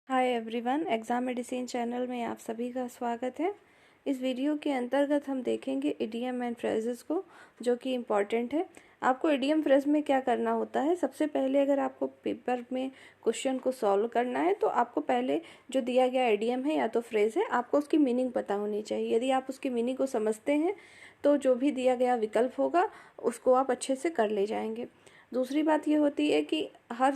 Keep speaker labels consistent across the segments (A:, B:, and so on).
A: Hi everyone, exam medicine channel में आप सभी का स्वागत है। इस वीडियो के अंतर्गत हम देखेंगे इडियम एंड फ्रेजेस को, जो कि इम्पॉर्टेंट है। आपको इडियम फ्रेज में क्या करना होता है, सबसे पहले अगर आपको पेपर में क्वेश्चन को सॉल्व करना है तो आपको पहले जो दिया गया इडियम है या तो फ्रेज है, आपको उसकी मीनिंग पता होनी चाहिए। यदि आप उसकी मीनिंग को समझते हैं तो जो भी दिया गया विकल्प होगा उसको आप अच्छे से कर ले जाएंगे। दूसरी बात ये होती है कि हर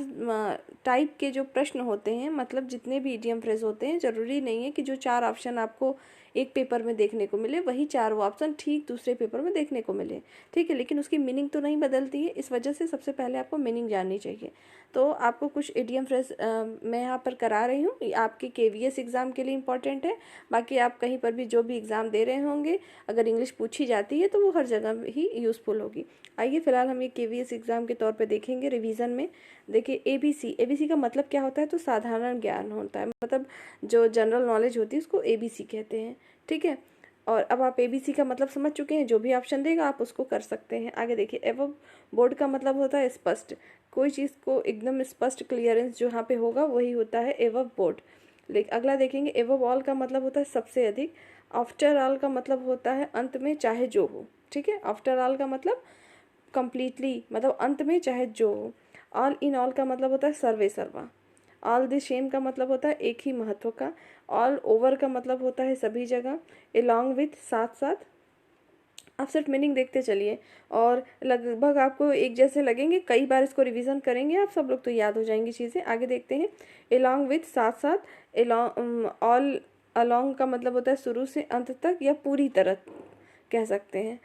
A: टाइप के जो प्रश्न होते हैं, मतलब जितने भी इडियम फ्रेज होते हैं, ज़रूरी नहीं है कि जो 4 ऑप्शन आपको एक पेपर में देखने को मिले वही 4 ऑप्शन ठीक दूसरे पेपर में देखने को मिले। ठीक है, लेकिन उसकी मीनिंग तो नहीं बदलती है। इस वजह से सबसे पहले आपको मीनिंग जाननी चाहिए। तो आपको कुछ इडियम फ्रेज मैं यहाँ पर करा रही हूँ। ये आपके केवीएस एग्ज़ाम के लिए इम्पॉर्टेंट है। बाकी आप कहीं पर भी जो भी एग्ज़ाम दे रहे होंगे, अगर इंग्लिश पूछी जाती है तो वो हर जगह ही यूज़फुल होगी। आइए फिलहाल हम ये केवीएस एग्ज़ाम के तौर पे देखेंगे रिवीजन में। देखिए एबीसी, एबीसी का मतलब क्या होता है, तो साधारण ज्ञान होता है, मतलब जो जनरल नॉलेज होती है उसको एबीसी कहते हैं। ठीक है, और अब आप एबीसी का मतलब समझ चुके हैं। जो भी ऑप्शन देगा आप उसको कर सकते हैं। आगे देखिए एवब बोर्ड का मतलब होता है स्पष्ट, कोई चीज़ को एकदम स्पष्ट क्लियरेंस जो यहाँ पे होगा वही होता है एवब बोर्ड। लेकिन अगला देखेंगे एवब ऑल का मतलब होता है सबसे अधिक। आफ्टर ऑल का मतलब होता है अंत में चाहे जो हो। ठीक है, आफ्टर ऑल का मतलब कंप्लीटली, मतलब अंत में चाहे जो हो। ऑल इन ऑल का मतलब होता है सर्वे सर्वा। ऑल द सेम का मतलब होता है एक ही महत्व का। ऑल ओवर का मतलब होता है सभी जगह। एलॉन्ग विथ, साथ साथ। आप सिर्फ मीनिंग देखते चलिए और लगभग आपको एक जैसे लगेंगे। कई बार इसको रिवीजन करेंगे आप सब लोग तो याद हो जाएंगी चीज़ें। आगे देखते हैं एलॉन्ग विथ, साथ साथ। एलॉन्ग, ऑल अलोंग का मतलब होता है शुरू से अंत तक या पूरी तरह कह सकते हैं।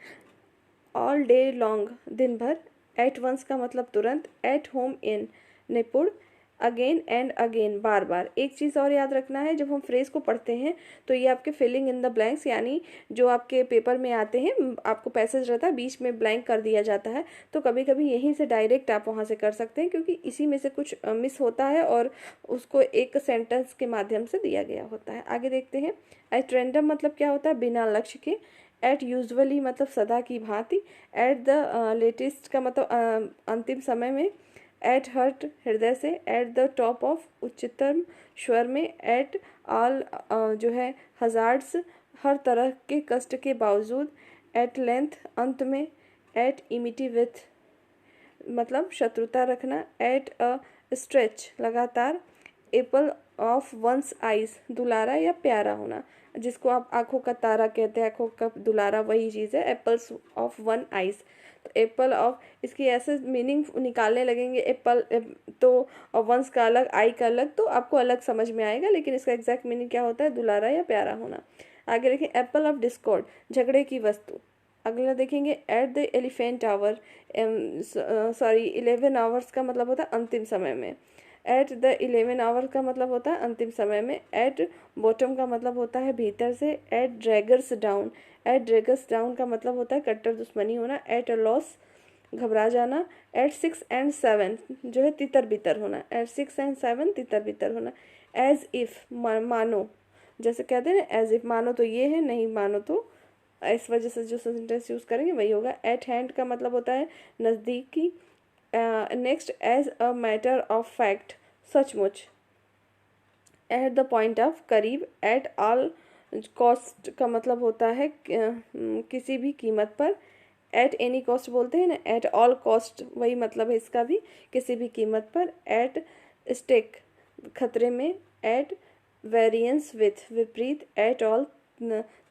A: ऑल डे लॉन्ग, दिन भर। एट वंस का मतलब तुरंत। एट होम इन, निपुण। अगेन एंड अगेन, बार बार। एक चीज़ और याद रखना है, जब हम फ्रेज को पढ़ते हैं तो ये आपके फिलिंग इन द ब्लैंक्स, यानी जो आपके पेपर में आते हैं, आपको पैसेज रहता है, बीच में ब्लैंक कर दिया जाता है। तो कभी कभी यहीं से डायरेक्ट आप वहाँ से कर सकते हैं, क्योंकि इसी में से कुछ मिस होता है और उसको एक सेंटेंस के माध्यम से दिया गया होता है। आगे देखते हैं एट रैंडम मतलब क्या होता है, बिना लक्ष्य के। एट यूजुअली मतलब सदा की भांति। एट द लेटेस्ट का मतलब अंतिम समय में। एट हर्ट, हृदय से। एट द टॉप ऑफ, उच्चतम स्वर में। एट ऑल जो है हजार्ड्स, हर तरह के कष्ट के बावजूद। एट लेंथ, अंत में। एट इमिटी विथ मतलब शत्रुता रखना। एट अ स्ट्रेच, लगातार। एप्पल ऑफ वंस आइज, दुलारा या प्यारा होना, जिसको आप आंखों का तारा कहते हैं, आंखों का दुलारा, वही चीज़ है एप्पल्स ऑफ वन आइज। तो एप्पल ऑफ, इसकी ऐसे मीनिंग निकालने लगेंगे। एप्पल तो और वंस का अलग, आई का अलग, तो आपको अलग समझ में आएगा, लेकिन इसका एग्जैक्ट मीनिंग क्या होता है, दुलारा या प्यारा होना। आगे देखें एप्पल ऑफ डिस्कॉर्ड, झगड़े की वस्तु। अगला देखेंगे at the elephant hour, sorry 11 hours का मतलब होता है अंतिम समय में। एट द 11 आवर का मतलब होता है अंतिम समय में। एट बॉटम का मतलब होता है भीतर से। Eight draggers down, eight draggers down का मतलब होता है कट्टर दुश्मनी होना। एट अ लॉस, घबरा जाना। एट 6 एंड 7 जो है तितर बितर होना। एट 6 एंड 7 तितर बितर होना। एज इफ, मानो, जैसे कहते हैं ना एज इफ, मानो तो ये है, नहीं मानो तो, इस वजह से जो सेंटेंस यूज करेंगे वही होगा। एट हैंड का मतलब होता है नज़दीकी। Next as a matter of fact, सचमुच। एट द पॉइंट ऑफ, करीब। एट ऑल कॉस्ट का मतलब होता है किसी भी कीमत पर। एट एनी कॉस्ट बोलते हैं ना, एट ऑल कॉस्ट वही मतलब है इसका भी, किसी भी कीमत पर। एट स्टेक, खतरे में। एट वेरियंस विथ, विपरीत। एट ऑल,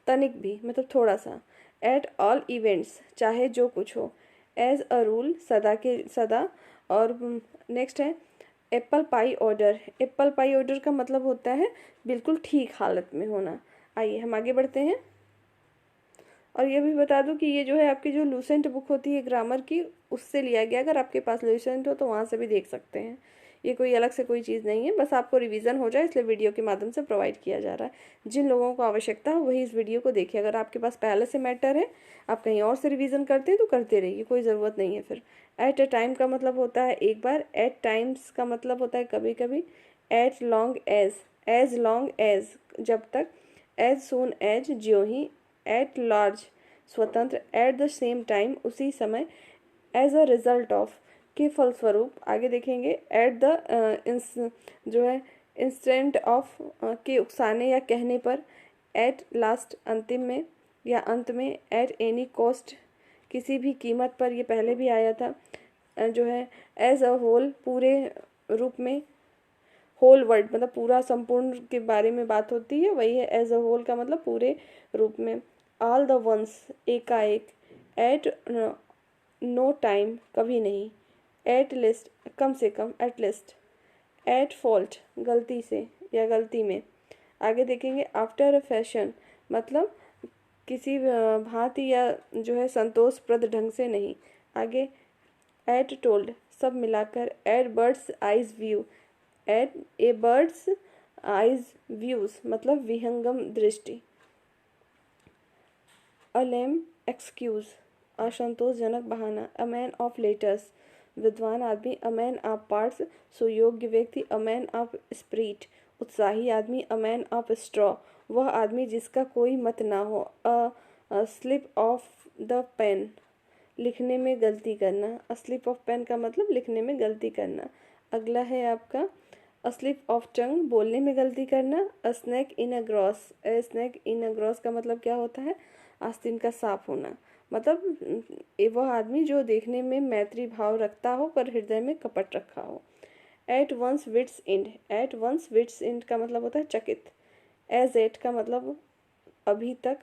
A: तनिक भी मतलब थोड़ा सा। एट ऑल इवेंट्स, चाहे जो कुछ हो। एज अ रूल, सदा के सदा। और नेक्स्ट है apple pie order. Apple pie order का मतलब होता है बिल्कुल ठीक हालत में होना। आइए हम आगे बढ़ते हैं। और ये भी बता दूं कि ये जो है आपकी जो लूसेंट बुक होती है ग्रामर की, उससे लिया गया। अगर आपके पास लूसेंट हो तो वहाँ से भी देख सकते हैं। ये कोई अलग से कोई चीज़ नहीं है, बस आपको रिवीजन हो जाए इसलिए वीडियो के माध्यम से प्रोवाइड किया जा रहा है। जिन लोगों को आवश्यकता हो वही इस वीडियो को देखिए। अगर आपके पास पहले से मैटर है, आप कहीं और से रिवीजन करते हैं तो करते रहिए, कोई ज़रूरत नहीं है फिर। एट अ टाइम का मतलब होता है एक बार। एट टाइम्स का मतलब होता है कभी कभी। At long as long as, जब तक। एज सून एज, ज्यों ही। एट लार्ज, स्वतंत्र। एट द सेम टाइम, उसी समय। एज अ रिजल्ट ऑफ, के फलस्वरूप। आगे देखेंगे एट द जो है इंस्टेंट ऑफ के उकसाने या कहने पर, एट लास्ट अंतिम में या अंत में, एट एनी कॉस्ट किसी भी कीमत पर, ये पहले भी आया था। जो है एज अ होल पूरे रूप में, होल वर्ड मतलब पूरा संपूर्ण के बारे में बात होती है, वही है एज अ होल का मतलब पूरे रूप में। ऑल द वंस एकाएक, एट नो टाइम कभी नहीं, एट लिस्ट कम से कम, एट लिस्ट, एट फॉल्ट गलती से या गलती में। आगे देखेंगे आफ्टर अ फैशन मतलब किसी भांति या जो है संतोषप्रद ढंग से नहीं। आगे एट टोल्ड सब मिलाकर, at bird's eyes view, at a bird's eyes views मतलब विहंगम दृष्टि। अ लेम एक्सक्यूज असंतोषजनक बहाना, अ मैन ऑफ लेटर्स विद्वान आदमी, अ मैन ऑफ पार्ट्स सुयोग्य व्यक्ति, अ मैन ऑफ स्प्रीट उत्साही आदमी, अ मैन ऑफ स्ट्रॉ वह आदमी जिसका कोई मत ना हो, अ स्लिप ऑफ द पेन लिखने में गलती करना, अ स्लिप ऑफ पेन का मतलब लिखने में गलती करना। अगला है आपका अ स्लिप ऑफ टंग बोलने में गलती करना, a snake in a grass, a snake in a grass का मतलब क्या होता है, आस्तीन का सांप होना, मतलब वह आदमी जो देखने में मैत्री भाव रखता हो पर हृदय में कपट रखा हो। At one's wits end, at one's wits end का मतलब होता है चकित। एज एट का मतलब अभी तक,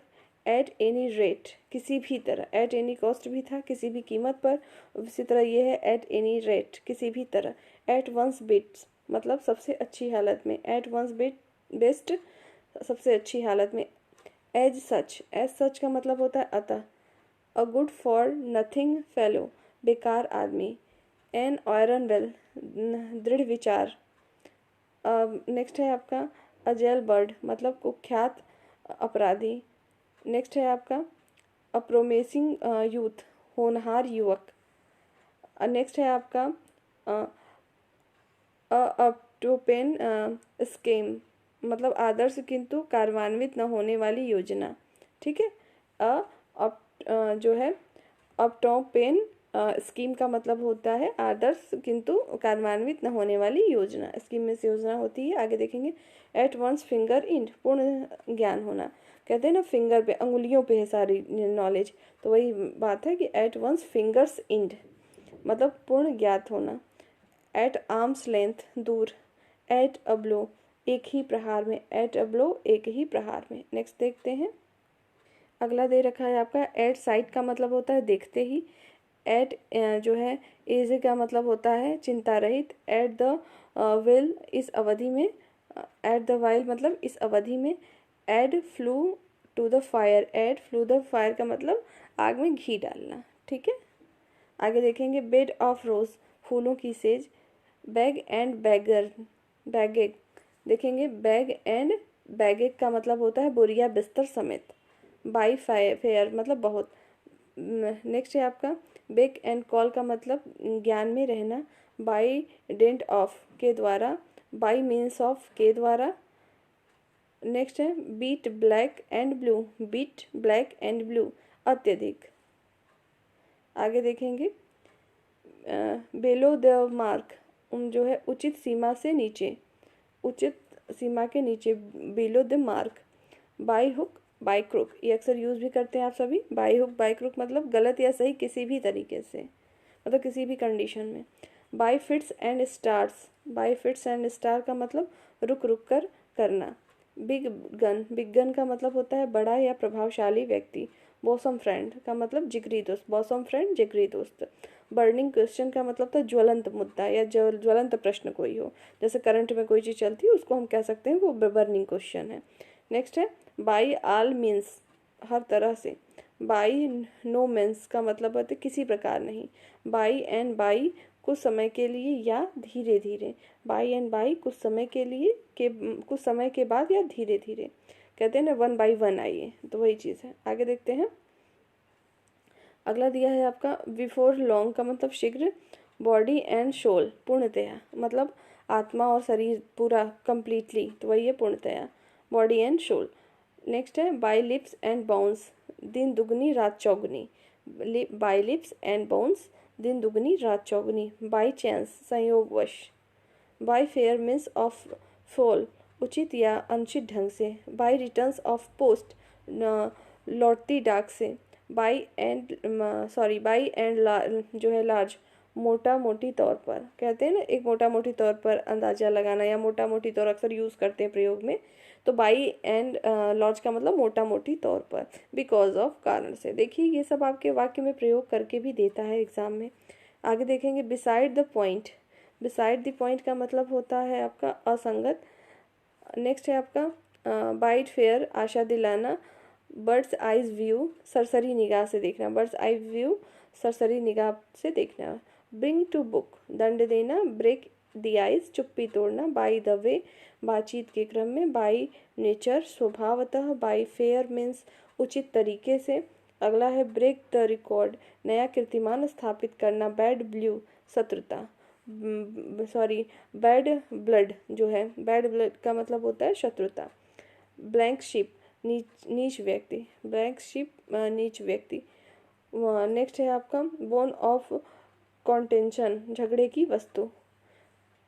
A: एट एनी रेट किसी भी तरह, एट एनी कॉस्ट भी था किसी भी कीमत पर, उसी तरह ये है एट एनी रेट किसी भी तरह। एट वंस बिट्स मतलब सबसे अच्छी हालत में, एट वंस बिट बेस्ट सबसे अच्छी हालत में। एज सच का मतलब होता है अतः। A good for nothing fellow बेकार आदमी। एन आयरन वेल दृढ़ विचार। नेक्स्ट है आपका अ जेल बर्ड मतलब कुख्यात अपराधी। नेक्स्ट है आपका अ प्रोमिसिंग यूथ होनहार युवक। नेक्स्ट है आपका अप टू पेन स्कीम मतलब आदर्श किंतु कार्यान्वित न होने वाली योजना। ठीक है, अप जो है अप टॉप पेन स्कीम का मतलब होता है आदर्श किंतु कार्यान्वित न होने वाली योजना, स्कीम में से योजना होती है। आगे देखेंगे एट वंस फिंगर इंड पूर्ण ज्ञान होना, कहते हैं ना फिंगर पे अंगुलियों पे है सारी नॉलेज, तो वही बात है कि एट वंस फिंगर्स इंड मतलब पूर्ण ज्ञात होना। एट आर्म्स लेंथ दूर, एट अ ब्लो एक ही प्रहार में, एट अ ब्लो एक ही प्रहार में। नेक्स्ट देखते हैं, अगला दे रखा है आपका एट साइट का मतलब होता है देखते ही। एट जो है इज का मतलब होता है चिंता रहित। एट द विल इस अवधि में, एट द वाइल मतलब इस अवधि में। Add fuel to the fire, add fuel the fire का मतलब आग में घी डालना। ठीक है, आगे देखेंगे बेड ऑफ रोज फूलों की सेज। बैग एंड बैगर बैगेग देखेंगे, बैग एंड बैगेग का मतलब होता है बोरिया बिस्तर समेत। बाई फेयर मतलब बहुत। नेक्स्ट है आपका बेक एंड कॉल का मतलब ज्ञान में रहना। बाई डेंट ऑफ के द्वारा, बाई मीन्स ऑफ के द्वारा। नेक्स्ट है beat black and blue, beat black and blue अत्यधिक। आगे देखेंगे बेलो द मार्क जो है उचित सीमा से नीचे, उचित सीमा के नीचे, below the mark. By hook by crook ये अक्सर यूज़ भी करते हैं आप सभी। बाई हुक बाई क्रुक मतलब गलत या सही किसी भी तरीके से, मतलब किसी भी कंडीशन में। By fits and stars, by fits and star का मतलब रुक रुक कर करना। बिग गन का मतलब होता है बड़ा या प्रभावशाली व्यक्ति। बॉसम फ्रेंड का मतलब जिगरी दोस्त, बॉसम फ्रेंड जिगरी दोस्त। बर्निंग क्वेश्चन का मतलब था ज्वलंत मुद्दा या ज्वलंत प्रश्न कोई हो, जैसे करंट में कोई चीज़ चलती है उसको हम कह सकते हैं वो बर्निंग क्वेश्चन है। नेक्स्ट है बाई ऑल मीन्स हर तरह से। बाई नो मीन्स का मतलब होता है किसी प्रकार नहीं। बाई एंड बाई कुछ समय के लिए या धीरे धीरे। बाई एंड बाई कुछ समय के लिए के कुछ समय के बाद या धीरे धीरे, कहते हैं ना वन बाई वन आइए, तो वही चीज़ है। आगे देखते हैं, अगला दिया है आपका बिफोर लॉन्ग का मतलब शीघ्र। बॉडी एंड सोल पूर्णतया मतलब आत्मा और शरीर पूरा कंप्लीटली, तो वही है पूर्णतया बॉडी एंड सोल। नेक्स्ट है बाई लिप्स एंड बाउंस दिन दुगनी रात चौगुनी। बाई लिप्स एंड बाउंस दिन दुगनी रात चौगुनी। बाई चांस संयोगवश। By fair means of fall उचित या अनुचित ढंग से, बाई रिटर्न्स ऑफ पोस्ट लौटती डाक से, बाई एंड जो है लार्ज मोटा मोटी तौर पर, कहते हैं ना एक मोटा मोटी तौर पर अंदाजा लगाना या मोटा मोटी तौर अक्सर यूज़ करते हैं प्रयोग में। तो बाई एंड लार्ज का मतलब मोटा मोटी तौर पर, बिकॉज ऑफ कारण से। देखिए ये सब आपके वाक्य में प्रयोग करके भी देता है एग्जाम में। आगे देखेंगे beside the point. Beside the point का मतलब होता है आपका असंगत। नेक्स्ट है आपका बाइट फेयर आशा दिलाना, बर्ड्स आइज व्यू सरसरी निगाह से देखना, बर्ड्स आई व्यू सरसरी निगाह से देखना। ब्रिंग टू बुक दंड देना, ब्रेक द आइज चुप्पी तोड़ना, बाई द वे बातचीत के क्रम में, बाई नेचर स्वभावतः, बाई फेयर मीन्स उचित तरीके से। अगला है ब्रेक द रिकॉर्ड नया कीर्तिमान स्थापित करना, बैड ब्लू शत्रुता, बैड ब्लड जो है, बैड ब्लड का मतलब होता है शत्रुता। ब्लैंक शिप नीच व्यक्ति, ब्लैंक शिप नीच व्यक्ति। नेक्स्ट है आपका बोन ऑफ कॉन्टेंशन झगड़े की वस्तु।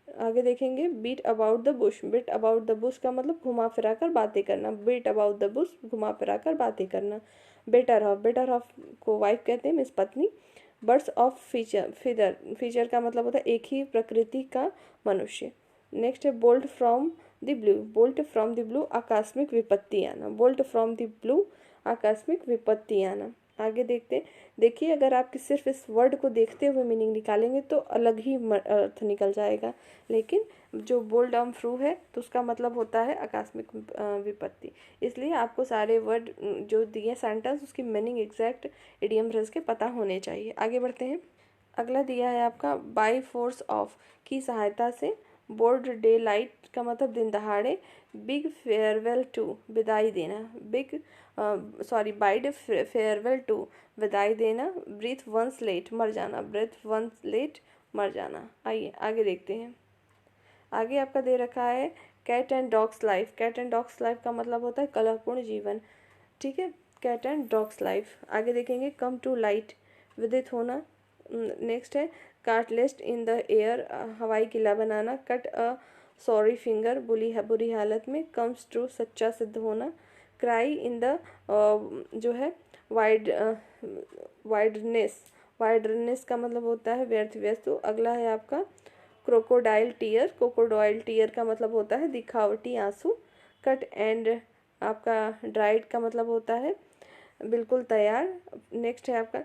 A: आगे देखेंगे beat about the bush. Beat about the bush का मतलब घुमा फिरा कर बातें करना, बीट अबाउट द बुश घुमा फिरा कर बातें करना। बेटर हाफ, बेटर हाफ को वाइफ कहते हैं, मीन्स पत्नी। बर्ड्स ऑफ फीचर, फीचर का मतलब होता है एक ही प्रकृति का मनुष्य। नेक्स्ट है bolt from the blue. Bolt from the blue आकस्मिक विपत्ति आना, बोल्ट फ्रॉम द ब्लू आकस्मिक विपत्ति आना। आगे देखते हैं। देखिए अगर आप सिर्फ इस वर्ड को देखते हुए मीनिंग निकालेंगे तो अलग ही अर्थ निकल जाएगा, लेकिन जो बोल्ड ऑन फ्रू है तो उसका मतलब होता है आकस्मिक विपत्ति। इसलिए आपको सारे वर्ड जो दिए सेंटेंस उसकी मीनिंग एग्जैक्ट इडियम फ्रेज के पता होने चाहिए। आगे बढ़ते हैं। अगला दिया है आपका बाई फोर्स ऑफ की सहायता से, बोर्ड डे लाइट का मतलब दिन दहाड़े, बिग फेयरवेल टू विदाई देना, बाइड फेयरवेल टू विदाई देना, ब्रीथ वंस लेट मर जाना, ब्रीथ वंस लेट मर जाना। आइए आगे देखते हैं। आगे आपका दे रखा है cat and dogs life. Cat and dogs life का मतलब होता है कलहपूर्ण जीवन, ठीक है, कैट एंड डॉग्स लाइफ। आगे देखेंगे कम टू लाइट विदित होना। नेक्स्ट है कार्टलेस्ट इन द एयर हवाई किला बनाना, कट अ सॉरी फिंगर बुरी हालत में, कम्स ट्रू सच्चा सिद्ध होना, क्राई इन द जो है वाइडनेस का मतलब होता है व्यर्थ वस्तु। अगला है आपका क्रोकोडाइल टीयर। क्रोकोडाइल टीयर का मतलब होता है दिखावटी आंसू। कट एंड आपका ड्राइड का मतलब होता है बिल्कुल तैयार। नेक्स्ट है आपका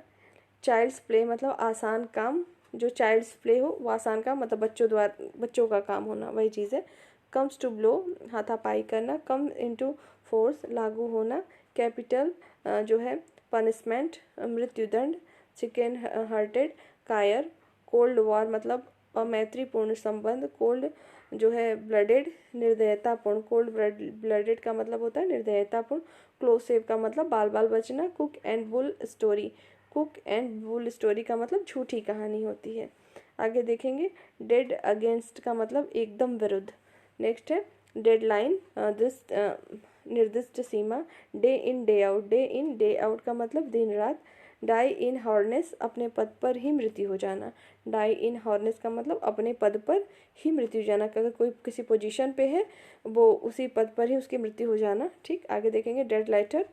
A: चाइल्ड्स प्ले मतलब आसान काम, जो चाइल्ड्स प्ले हो वो आसान काम मतलब बच्चों का काम होना, वही चीज़ है। कम्स टू ब्लो हाथापाई करना, कम इनटू फोर्स लागू होना, कैपिटल जो है पनिशमेंट मृत्युदंड, चिकन हार्टेड कायर, कोल्ड वॉर मतलब अमैत्रीपूर्ण संबंध, कोल्ड जो है ब्लडेड निर्दयतापूर्ण, कोल्ड ब्लडेड का मतलब होता है निर्दयतापूर्ण, क्लोज सेव का मतलब बाल बाल बचना, cook and bull story, cook and bull story का मतलब झूठी कहानी होती है। आगे देखेंगे डेड अगेंस्ट का मतलब एकदम विरुद्ध। नेक्स्ट है डेडलाइन निर्दिष्ट सीमा, डे इन डे आउट का मतलब दिन रात, डाई इन हार्नेस अपने पद पर ही मृत्यु हो जाना, डाई इन हार्नेस का मतलब अपने पद पर ही मृत्यु हो जाना, अगर कोई किसी पोजीशन पे है वो उसी पद पर ही उसकी मृत्यु हो जाना, ठीक। आगे देखेंगे डेड लाइटर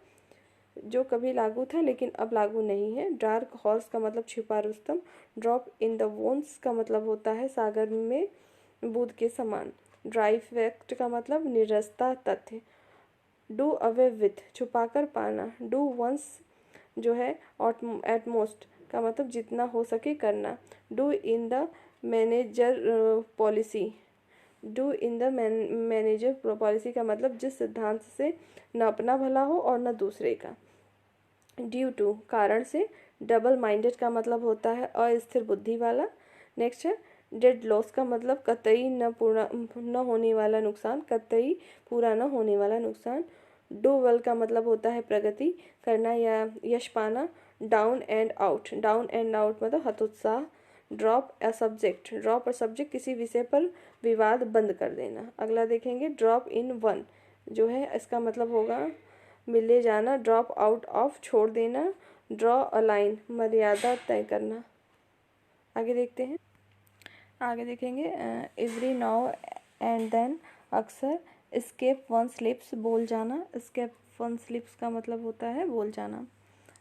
A: जो कभी लागू था लेकिन अब लागू नहीं है, डार्क हॉर्स का मतलब छिपा रुस्तम, ड्रॉप इन द वोन्स का मतलब होता है सागर में बूंद के समान, ड्राई फैक्ट का मतलब निरस्ता तथ्य, डू अवे विथ छुपाकर पाना, डू वंस जो है एटमोस्ट का मतलब जितना हो सके करना, do in the manager policy, do in the manager policy का मतलब जिस सिद्धांत से न अपना भला हो और न दूसरे का, ड्यू टू कारण से, डबल माइंडेड का मतलब होता है अस्थिर बुद्धि वाला। नेक्स्ट है डेड लॉस का मतलब कतई न होने वाला नुकसान, कतई पूरा न होने वाला नुकसान, डू वेल का मतलब होता है प्रगति करना या यश पाना, डाउन एंड आउट मतलब हतोत्साह, ड्रॉप अ सब्जेक्ट किसी विषय पर विवाद बंद कर देना। अगला देखेंगे ड्रॉप इन वन जो है इसका मतलब होगा मिले जाना, ड्रॉप आउट ऑफ छोड़ देना, ड्रॉ अ लाइन मर्यादा तय करना। आगे देखते हैं। आगे देखेंगे एवरी नाउ एंड देन अक्सर। स्केप वन स्लिप्स, बोल जाना। स्केप वन स्लिप्स का मतलब होता है बोल जाना।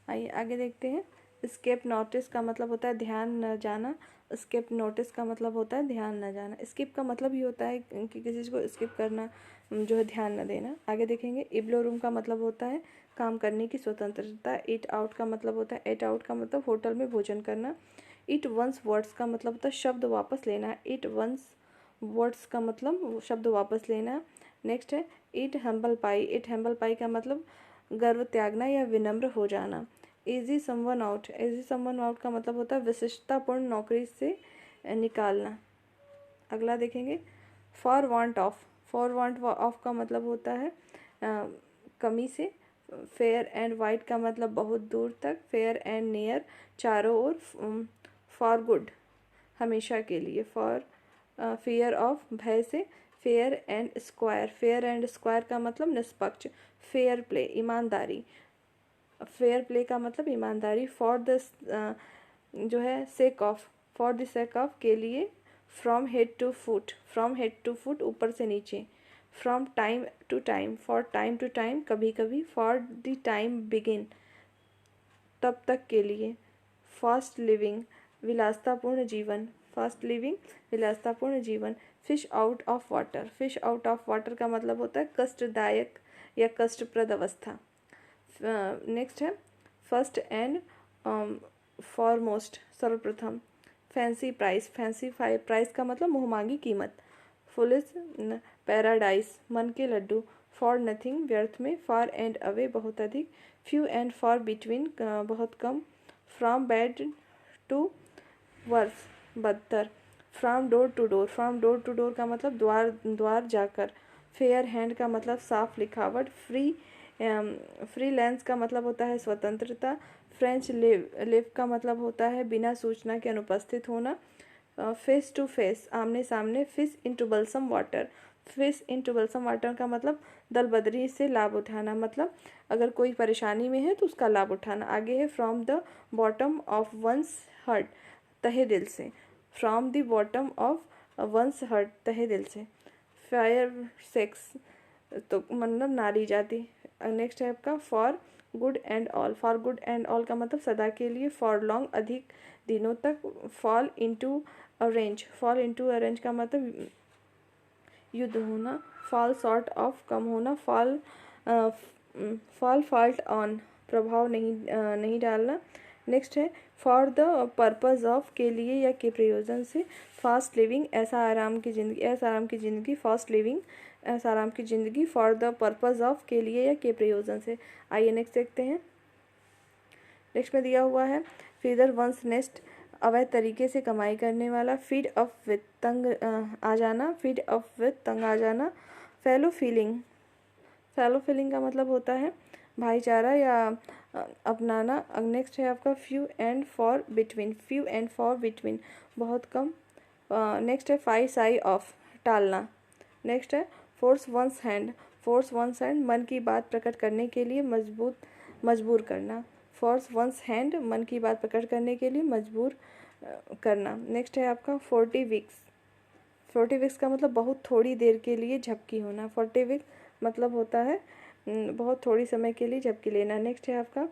A: आइए आगे देखते हैं। स्केप नोटिस का मतलब होता है ध्यान न जाना। स्किप नोटिस का मतलब होता है ध्यान न जाना। स्किप का मतलब ही होता है कि किसी चीज़ को स्किप करना, जो है ध्यान न देना। आगे देखेंगे। इब्लो रूम का मतलब होता है काम करने की स्वतंत्रता। ईट आउट का मतलब होता है, ईट आउट का मतलब होटल में भोजन करना। ईट वंस वर्ड्स का मतलब होता है शब्द वापस लेना। ईट वंस वर्ड्स का मतलब शब्द वापस लेना। नेक्स्ट है ईट हम्बल पाई। ईट हम्बल पाई का मतलब गर्व त्यागना या विनम्र हो जाना। Easy someone out. Easy someone out का मतलब होता है विशिष्टतापूर्ण नौकरी से निकालना। अगला देखेंगे। For want of. For want of का मतलब होता है कमी से। फेयर एंड वाइड का मतलब बहुत दूर तक। फेयर एंड नियर चारों ओर। फॉर गुड हमेशा के लिए। फॉर फियर ऑफ भय से। Fair and square. Fair and square का मतलब निष्पक्ष। फेयर प्ले ईमानदारी। फेयर प्ले का मतलब ईमानदारी। फॉर द जो है sake of. For the sake of के लिए। From head to foot. From head to foot ऊपर से नीचे। From time to time. For time to time कभी कभी। फॉर द टाइम बिगिन तब तक के लिए। फास्ट लिविंग विलासतापूर्ण जीवन। फास्ट लिविंग विलासतापूर्ण जीवन। Fish out of water. Fish out of water का मतलब होता है कष्टदायक या कष्टप्रद अवस्था। नेक्स्ट है फर्स्ट एंड फॉरमोस्ट सर्वप्रथम। Fancy price. फैंसी प्राइस का मतलब मुहमांगी कीमत। फुलिस पैराडाइज मन के लड्डू। फॉर नथिंग व्यर्थ में। फार एंड अवे बहुत अधिक। फ्यू एंड फॉर बिटवीन बहुत कम। फ्रॉम बैड टू वर्स बदतर। From door to door. From door to door का मतलब द्वार द्वार जाकर। फेयर हैंड का मतलब साफ लिखावट। फ्रीलांस का मतलब होता है स्वतंत्रता। फ्रेंच लिव का मतलब होता है बिना सूचना के अनुपस्थित होना। फेस टू फेस आमने सामने। Fish into balsam water. Fish into balsam water का मतलब दल बदरी से लाभ उठाना, मतलब अगर कोई परेशानी में है तो उसका लाभ उठाना। आगे है from the bottom of one's heart तहे दिल से। From the bottom of one's heart तहे दिल से। फायर सेक्स तो मतलब नारी जाति। नेक्स्ट है आपका for good and all. For good and all का मतलब सदा के लिए। फॉर लॉन्ग अधिक दिनों तक। Fall into arrange. Fall into arrange का मतलब युद्ध होना। फॉल शॉर्ट ऑफ कम होना। फॉल फॉल्ट ऑन प्रभाव नहीं डालना। नेक्स्ट है फॉर द पर्पज ऑफ के लिए या के प्रयोजन से। फास्ट लिविंग ऐसा आराम की ज़िंदगी। ऐसा आराम की ज़िंदगी। फास्ट लिविंग ऐसा आराम की ज़िंदगी। फॉर द पर्पज ऑफ के लिए या के प्रयोजन से। आइए नेक्स्ट देखते हैं। नेक्स्ट में दिया हुआ है फीदर वंस नेस्ट अवैध तरीके से कमाई करने वाला। फीड अप विथ तंग आ जाना। फीड अप विथ तंग आ जाना। Fellow feeling. फेलो फीलिंग का मतलब होता है भाईचारा या अपनाना। नेक्स्ट है आपका few and for between. Few and for between बहुत कम। नेक्स्ट है फाई साई ऑफ टालना। नेक्स्ट है force one's hand. Force one's hand मन की बात प्रकट करने के लिए मजबूर करना। फोर्स वंस हैंड मन की बात प्रकट करने के लिए मजबूर करना। नेक्स्ट है आपका 40 वीक्स। 40 वीक्स का मतलब बहुत थोड़ी देर के लिए झपकी होना। 40 वीक मतलब होता है बहुत थोड़ी समय के लिए झपकी लेना। नेक्स्ट है आपका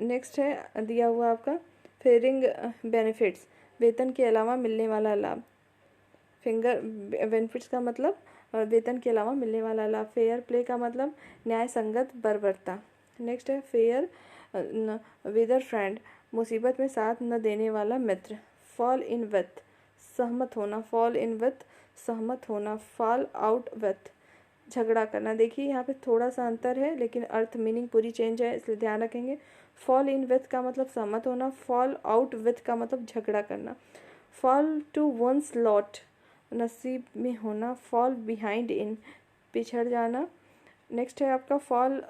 A: नेक्स्ट है दिया हुआ आपका फेयरिंग बेनिफिट्स वेतन के अलावा मिलने वाला लाभ। फिंगर बेनिफिट्स का मतलब वेतन के अलावा मिलने वाला लाभ। फेयर प्ले का मतलब न्याय संगत बर्बरता। नेक्स्ट है फेयर विदर फ्रेंड मुसीबत में साथ न देने वाला मित्र। फॉल इन विथ सहमत होना। फॉल इन विथ सहमत होना। फॉल आउट विथ झगड़ा करना। देखिए यहाँ पे थोड़ा सा अंतर है लेकिन अर्थ मीनिंग पूरी चेंज है, इसलिए ध्यान रखेंगे। फॉल इन विथ का मतलब सहमत होना। फॉल आउट विथ का मतलब झगड़ा करना। फॉल टू वंस लॉट नसीब में होना। फॉल बिहाइंड इन पिछड़ जाना। नेक्स्ट है आपका फॉल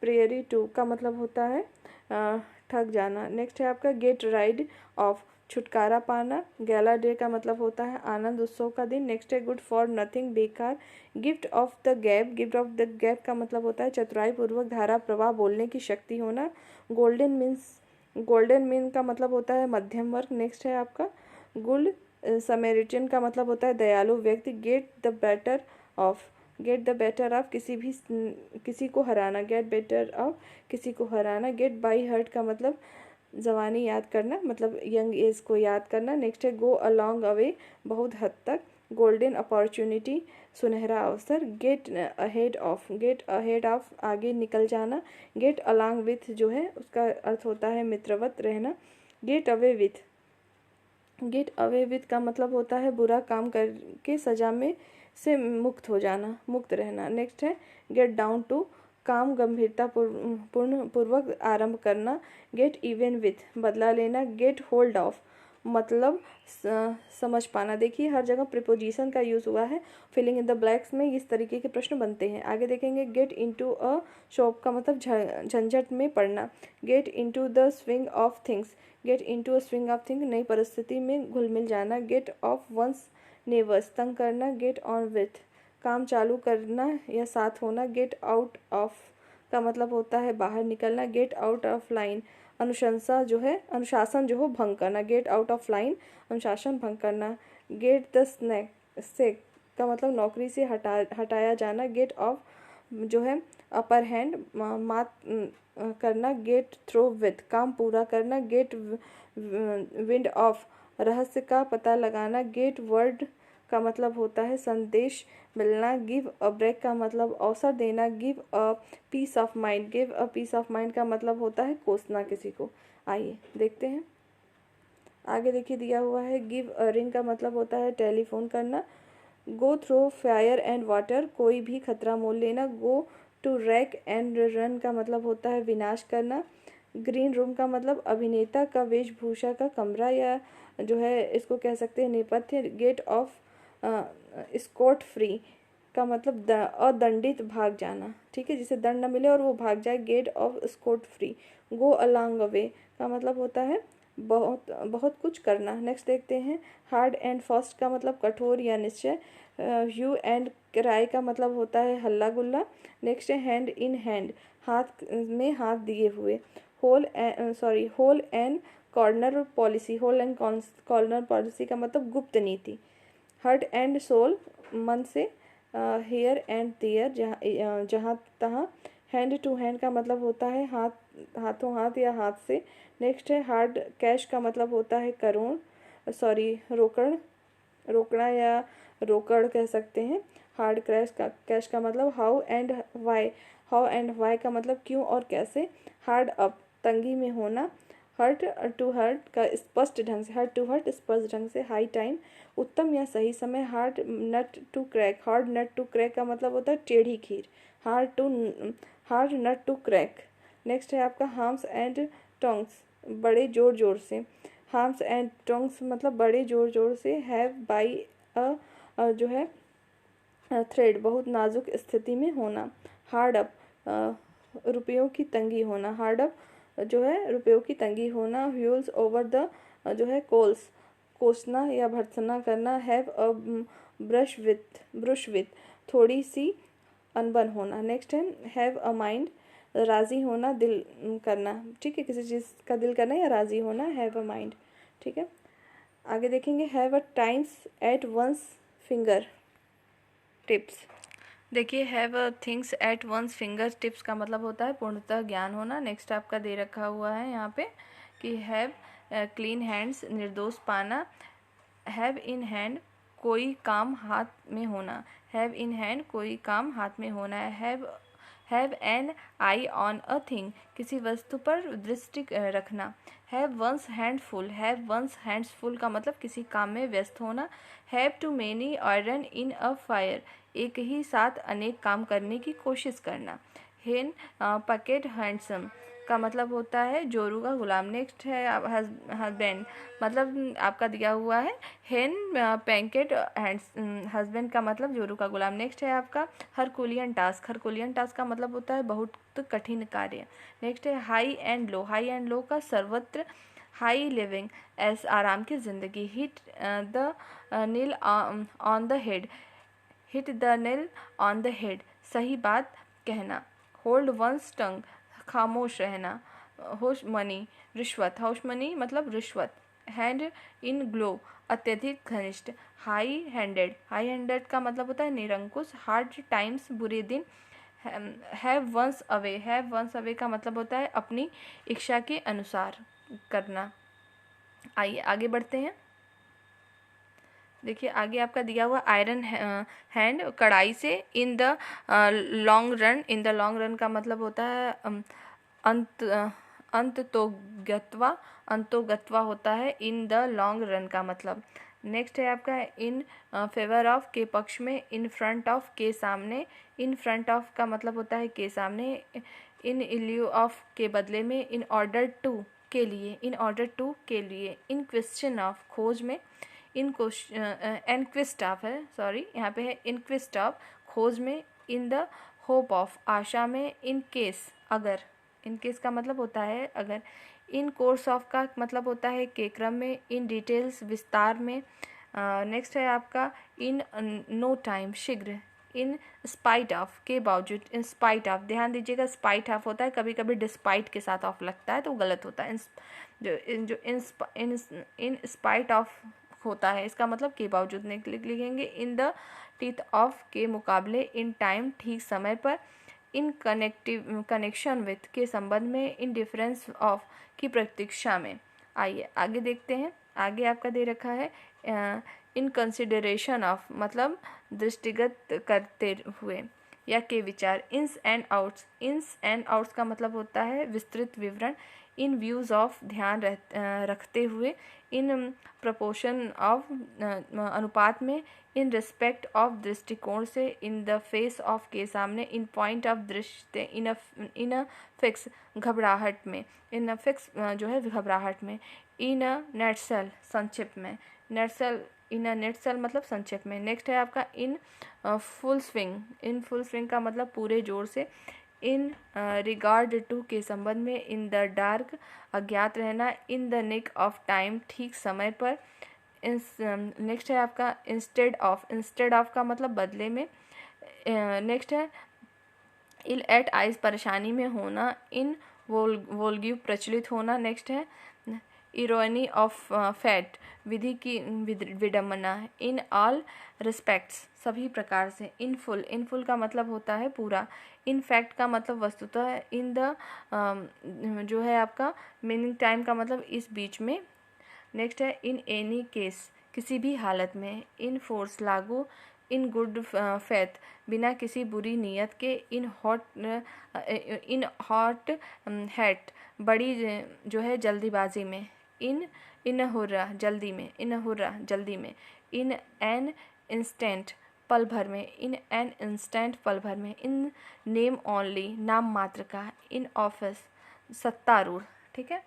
A: प्रेयरी टू का मतलब होता है ठग जाना। नेक्स्ट है आपका गेट राइड ऑफ छुटकारा पाना। गैला डे का मतलब होता है आनंद उत्सव का दिन। नेक्स्ट है गुड फॉर नथिंग बेकार। Gift of the gap. Gift of the gap का मतलब होता है चतुराई पूर्वक धारा प्रवाह बोलने की शक्ति होना। गोल्डन मीन का मतलब होता है मध्यम वर्ग। नेक्स्ट है आपका गुड समैरिटन का मतलब होता है दयालु व्यक्ति। Get the better of, get the better of किसी को हराना, गेट बेटर ऑफ किसी को हराना। गेट बाई हर्ट का मतलब जवानी याद करना, मतलब यंग एज को याद करना। नेक्स्ट है गो अलॉन्ग अवे, बहुत हद तक। गोल्डन अपॉर्चुनिटी, सुनहरा अवसर। Get ahead of, get ahead of आगे निकल जाना। गेट अलॉन्ग विथ जो है उसका अर्थ होता है मित्रवत रहना। Get away with, get away with का मतलब होता है बुरा काम करके सजा में से मुक्त हो जाना, मुक्त रहना। नेक्स्ट है गेट डाउन टू, काम गंभीरता पूर्वक आरंभ करना। गेट इवन विथ, बदला लेना। गेट होल्ड ऑफ मतलब समझ पाना। देखिए हर जगह प्रीपोजिशन का यूज़ हुआ है। फिलिंग इन द ब्लैक्स में इस तरीके के प्रश्न बनते हैं। आगे देखेंगे गेट इनटू अ शॉप का मतलब झंझट में पड़ना। Get into the swing of things, get into a swing of thing नई परिस्थिति में घुल मिल जाना। गेट ऑफ वंस नेबर्स, तंग करना। गेट ऑन विथ, काम चालू करना या साथ होना। गेट आउट ऑफ का मतलब होता है बाहर निकलना। गेट आउट ऑफ लाइन, अनुशासन जो हो भंग करना। गेट आउट ऑफ लाइन, अनुशासन भंग करना। गेट द सेक का मतलब नौकरी से हटाया जाना। गेट ऑफ जो है अपर हैंड, मात करना। गेट थ्रो विथ, काम पूरा करना। गेट विंड ऑफ, रहस्य का पता लगाना। गेट वर्ड का मतलब होता है संदेश मिलना। गिव अ ब्रेक का मतलब अवसर देना। Give a piece of mind, give a piece of mind का मतलब होता है कोसना किसी को। आइए देखते हैं आगे। देखिए दिया हुआ है गिव अ रिंग का मतलब होता है टेलीफोन करना। Go through fire and water, कोई भी खतरा मोल लेना। Go to rack and ruin का मतलब होता है विनाश करना। ग्रीन रूम का मतलब अभिनेता का वेशभूषा का कमरा या जो है इसको कह सकते हैं नेपथ्य। गेट ऑफ स्कॉट फ्री का मतलब अदंडित भाग जाना, ठीक है, जिसे दंड न मिले और वो भाग जाए। Get off scot free. Go along away का मतलब होता है बहुत बहुत कुछ करना। नेक्स्ट देखते हैं हार्ड एंड फास्ट का मतलब कठोर या निश्चय। ह्यू एंड क्राई का मतलब होता है हल्ला गुल्ला। नेक्स्ट है हैंड इन हैंड, हाथ में हाथ दिए हुए। Hole and corner policy, hole and corner policy का मतलब गुप्त नीति। हार्ट एंड सोल, मन से। हेयर एंड देयर, जहाँ तहाँ। हैंड टू हैंड का मतलब होता है हाथों हाथ या हाथ से। नेक्स्ट है हार्ड कैश का मतलब होता है रोकड़ा या रोकड़ कह सकते हैं। हार्ड कैश का मतलब हाउ एंड वाई का मतलब क्यों और कैसे। हार्ड अप, तंगी में होना। हर्ट टू हर्ट का स्पष्ट ढंग से। हाई टाइम, उत्तम या सही समय। हार्ड नट टू क्रैक का मतलब होता है टेढ़ी खीर। Hard nut to crack. Next है आपका हार्म्स एंड टोंग्स, बड़े जोर जोर से। हार्म्स एंड टोंग्स मतलब बड़े जोर जोर से। हैव बाई जो है थ्रेड, बहुत नाजुक स्थिति में होना। हार्ड अप, रुपयों की तंगी होना। हार्ड अप जो है रुपयों की तंगी होना। व्यूल्स ओवर द जो है कोल्स, कोसना या भर्त्सना करना। हैव अ ब्रुश विथ, थोड़ी सी अनबन होना। नेक्स्ट है हैव अ माइंड, राज़ी होना, दिल करना, ठीक है, किसी चीज़ का दिल करना या राज़ी होना। हैव अ माइंड, ठीक है। आगे देखेंगे have a times at one's fingertips. देखिए have a things at one's fingertips का मतलब होता है पूर्णतः ज्ञान होना। नेक्स्ट आपका दे रखा हुआ है यहाँ पे कि हैव क्लीन हैंड्स, निर्दोष पाना। हैव इन हैंड, कोई काम हाथ में होना। हैव इन हैंड, कोई काम हाथ में होना है। Have an I on a thing, किसी वस्तु पर दृष्टि रखना। हैव वंस हैंड्स फुल का मतलब किसी काम में व्यस्त होना। Have too many iron in a fire, एक ही साथ अनेक काम करने की कोशिश करना। हेन पकेट हैंडसम का मतलब होता है जोरू का गुलाम। नेक्स्ट है हस्बैंड, मतलब आपका दिया हुआ है हेन पैकेट हस्बैंड का मतलब जोरू का गुलाम। नेक्स्ट है आपका हरकुलियन टास्क का मतलब होता है बहुत कठिन कार्य। नेक्स्ट है हाई एंड लो का सर्वत्र। हाई लिविंग, ऐस आराम की जिंदगी। Hit the nail on the head, सही बात कहना। होल्ड वंस टंग, खामोश रहना। होश मनी, रिश्वत, हाउस मनी मतलब रिश्वत। हैंड इन ग्लो, अत्यधिक घनिष्ठ। हाई हैंडेड का मतलब होता है निरंकुश। हार्ड टाइम्स, बुरे दिन। हैव वंस अवे का मतलब होता है अपनी इच्छा के अनुसार करना। आइए आगे बढ़ते हैं। देखिए आगे आपका दिया हुआ आयरन हैंड, कड़ाई से। इन द लॉन्ग रन का मतलब होता है अंतोगत्वा होता है इन द लॉन्ग रन का मतलब। नेक्स्ट है आपका इन फेवर ऑफ, के पक्ष में। इन फ्रंट ऑफ, के सामने। इन फ्रंट ऑफ का मतलब होता है के सामने। इन लिeu ऑफ, के बदले में। इन ऑर्डर टू, के लिए। इन क्वेश्चन ऑफ, खोज में। इनक्विस्ट ऑफ है, सॉरी यहाँ पे है इनक्विस्ट ऑफ, खोज में। इन द होप ऑफ, आशा में। इन केस, अगर। इन केस का मतलब होता है अगर। इन कोर्स ऑफ का मतलब होता है के क्रम में। इन डिटेल्स, विस्तार में। नेक्स्ट है आपका इन नो टाइम, शीघ्र। इन स्पाइट ऑफ, के बावजूद। इन स्पाइट ऑफ, ध्यान दीजिएगा स्पाइट ऑफ होता है, कभी कभी डिस्पाइट के साथ ऑफ लगता है तो गलत होता है। इन स्पाइट ऑफ होता है, इसका मतलब के बावजूद लिखेंगे। इन द टीथ ऑफ, के मुकाबले। इन टाइम, ठीक समय पर। इन कनेक्शन विथ, के संबंध में। इन डिफरेंस ऑफ, की प्रतीक्षा में। आइए आगे देखते हैं। आगे आपका दे रखा है इन कंसिडरेशन ऑफ, मतलब दृष्टिगत करते हुए या के विचार। इन्स एंड आउट्स का मतलब होता है विस्तृत विवरण। इन व्यूज़ ऑफ, ध्यान रखते हुए। इन प्रपोर्शन ऑफ, अनुपात में। इन रिस्पेक्ट ऑफ, दृष्टिकोण से। इन द फेस ऑफ, के सामने। इन पॉइंट ऑफ, दृष्टि। इन अ फिक्स, घबराहट में। इन अ फिक्स जो है घबराहट में। इन अ नेटसेल, संक्षिप्त में। इन अ नेटसेल मतलब संक्षिप्त में। नेक्स्ट है आपका इन फुल स्विंग का मतलब पूरे जोर से। इन रिगार्ड टू, के संबंध में। इन द डार्क, अज्ञात रहना। In the nick of time, ठीक समय पर। नेक्स्ट है आपका इंस्टेड ऑफ का मतलब बदले में। नेक्स्ट है इल एट आइज, परेशानी में होना। इन वोल्ग्यू, प्रचलित होना। नेक्स्ट है इरोनी ऑफ फैट, विधि की विडम्बना। इन ऑल रिस्पेक्ट्स, सभी प्रकार से। इन फुल का मतलब होता है पूरा। इन फैक्ट का मतलब वस्तुतः। इन द जो है आपका मीनिंग टाइम का मतलब इस बीच में। नेक्स्ट है इन एनी केस, किसी भी हालत में। इन फोर्स, लागू। इन गुड फेथ, बिना किसी बुरी नियत के। इन हॉट हैट, बड़ी जो है जल्दीबाजी में। इन हुर्रा, जल्दी में। इन एन इंस्टेंट, पल भर में। इन एन इंस्टेंट, पल भर में। इन नेम ओनली, नाम मात्र का। इन ऑफिस, सत्तारूढ़। ठीक है,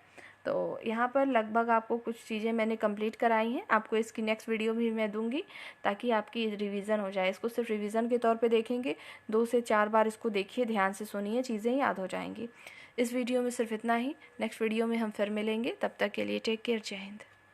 A: तो यहाँ पर लगभग आपको कुछ चीज़ें मैंने कंप्लीट कराई हैं। आपको इसकी नेक्स्ट वीडियो भी मैं दूंगी ताकि आपकी रिवीजन हो जाए। इसको सिर्फ रिवीजन के तौर पे देखेंगे, 2 से 4 बार इसको देखिए, ध्यान से सुनिए, चीज़ें याद हो जाएंगी। इस वीडियो में सिर्फ इतना ही। नेक्स्ट वीडियो में हम फिर मिलेंगे, तब तक के लिए टेक केयर, जय हिंद।